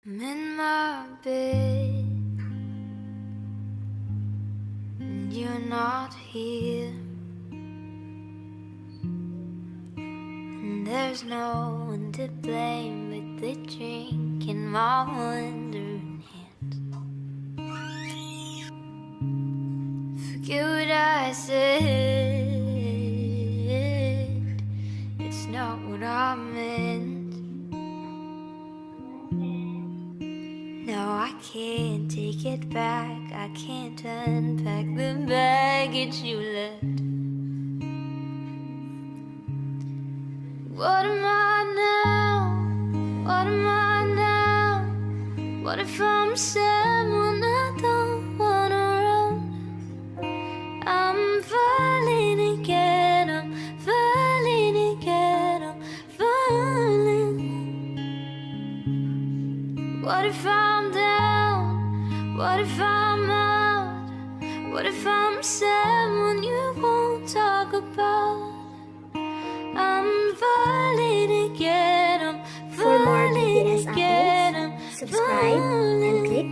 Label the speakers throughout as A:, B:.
A: I'm in my bed and you're not here, and there's no one to blame but the drink in my wandering hands. Forget what I said, it's not what I meant. No, I can't take it back, I can't unpack the baggage you left. What am I now? What am I now? What if I'm someone I don't wanna run? I'm falling again, I'm falling again, I'm falling. What if I'm down? What if I'm out? What if I'm someone you won't talk about? I'm falling again, I'm
B: For more BTS
A: falling again,
B: updates, subscribe and click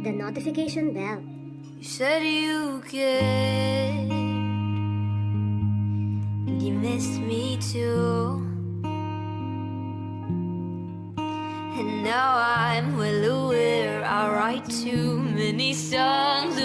B: the notification bell.
A: You said you cared, and you missed me too. And now I'm well aware I write too many songs